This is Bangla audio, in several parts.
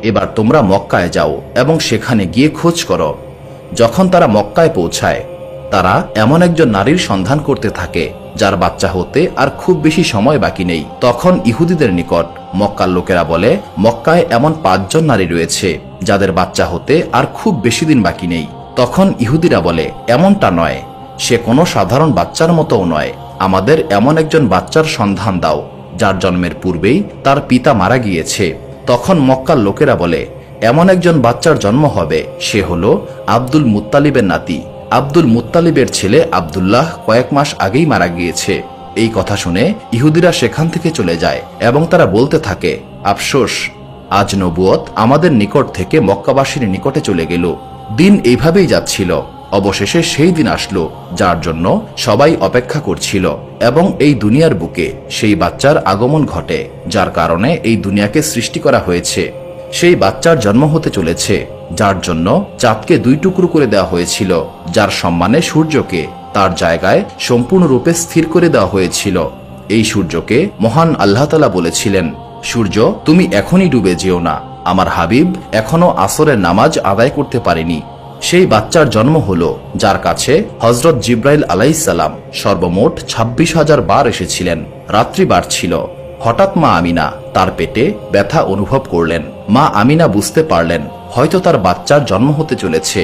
এবার তোমরা মক্কায় যাও এবং সেখানে গিয়ে খোঁজ করো। যখন তারা মক্কায় পৌঁছায়, তারা এমন একজন নারীর সন্ধান করতে থাকে যার বাচ্চা হতে আর খুব বেশি সময় বাকি নেই। তখন ইহুদিদের নিকট মক্কার লোকেরা বলে, মক্কায় এমন 5 জন নারী রয়েছে যাদের বাচ্চা হতে আর খুব বেশি দিন বাকি নেই। তখন ইহুদিরা বলে, এমনটা নয়, সে কোনো সাধারণ বাচ্চার মতোও নয়। আমাদের এমন একজন বাচ্চার সন্ধান দাও যার জন্মের পূর্বেই তার পিতা মারা গিয়েছে। তখন মক্কার লোকেরা বলে, এমন একজন বাচ্চার জন্ম হবে, সে হলো আব্দুল মুত্তালিবের নাতি। আব্দুল মুত্তালিবের ছেলে আব্দুল্লাহ কয়েক মাস আগেই মারা গিয়েছে। এই কথা শুনে ইহুদিরা সেখান থেকে চলে যায় এবং তারা বলতে থাকে, আফসোস, আজ নবুয়ত আমাদের নিকট থেকে মক্কাবাসীর নিকটে চলে গেল। দিন এইভাবেই যাচ্ছিল। অবশেষে সেই দিন আসলো যার জন্য সবাই অপেক্ষা করছিল, এবং এই দুনিয়ার বুকে সেই বাচ্চার আগমন ঘটে যার কারণে এই দুনিয়াকে সৃষ্টি করা হয়েছে। সেই বাচ্চার জন্ম হতে চলেছে যার জন্য চাঁদকে 2 টুকরো করে দেওয়া হয়েছিল, যার সম্মানে সূর্যকে তার জায়গায় সম্পূর্ণরূপে স্থির করে দেওয়া হয়েছিল। এই সূর্যকে মহান আল্লাহ তাআলা বলেছিলেন, সূর্য তুমি এখনই ডুবে যেও না, আমার হাবিব এখনো আসরের নামাজ আদায় করতে পারেনি। সেই বাচ্চার জন্ম হলো যার কাছে হযরত জিব্রাইল আলাইহিস সালাম সর্বমোট 26,000 বার এসেছিলেন। রাত্রি বাড়ছিল। হঠাৎ মা আমিনা তার পেটে ব্যথা অনুভব করলেন। মা আমিনা বুঝতে পারলেন হয়তো তার বাচ্চার জন্ম হতে চলেছে।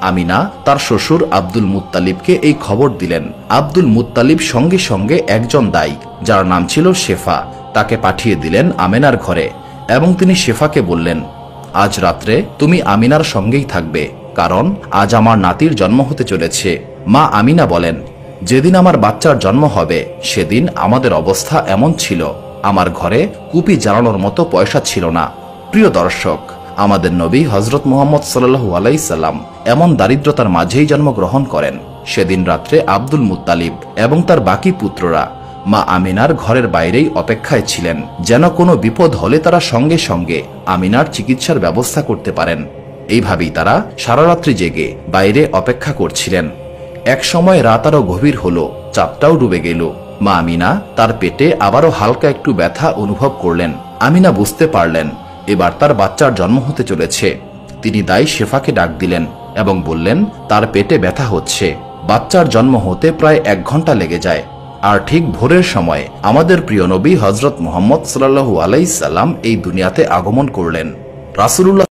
আমিনা তার শ্বশুর আব্দুল মুত্তালিবকে এই খবর দিলেন। আব্দুল মুত্তালিব সঙ্গে সঙ্গে একজন দাই যার নাম ছিল শেফা, তাকে পাঠিয়ে দিলেন আমিনার ঘরে, এবং তিনি শেফাকে বললেন, আজ রাত্রে তুমি আমিনার সঙ্গেই থাকবে, কারণ আজ আমার নাতির জন্ম হতে চলেছে। মা আমিনা বলেন, যেদিন আমার বাচ্চার জন্ম হবে সেদিন আমাদের অবস্থা এমন ছিল, আমার ঘরে কুপি জ্বালানোর মতো পয়সা ছিল না। প্রিয় দর্শক, আমাদের নবী হযরত মুহাম্মদ সাল্লাল্লাহু আলাইহি সাল্লাম এমন দারিদ্রতার মাঝেই জন্মগ্রহণ করেন। সেদিন রাত্রে আব্দুল মুত্তালিব এবং তার বাকি পুত্ররা মা আমিনার ঘরের বাইরেই অপেক্ষায় ছিলেন, যেন কোনো বিপদ হলে তারা সঙ্গে সঙ্গে আমিনার চিকিৎসার ব্যবস্থা করতে পারেন। এইভাবেই তারা সারা রাত্রি জেগে বাইরে অপেক্ষা করছিলেন। এক সময় রাত আরো গভীর হলো, চাঁদটাও ডুবে গেল। মা আমিনা তার পেটে আবারও হালকা একটু ব্যথা অনুভব করলেন। আমিনা বুঝতে পারলেন এবার তার বাচ্চার জন্ম হতে চলেছে। তিনি দাই শেফাকে ডাক দিলেন এবং বললেন, তার পেটে ব্যথা হচ্ছে। বাচ্চার জন্ম হতে প্রায় 1 ঘন্টা লেগে যায়। আর ঠিক ভোরের সময় আমাদের প্রিয় নবী হযরত মুহাম্মদ সাল্লাল্লাহু আলাইহি সাল্লাম এই দুনিয়াতে আগমন করলেন। রাসূলুল্লাহ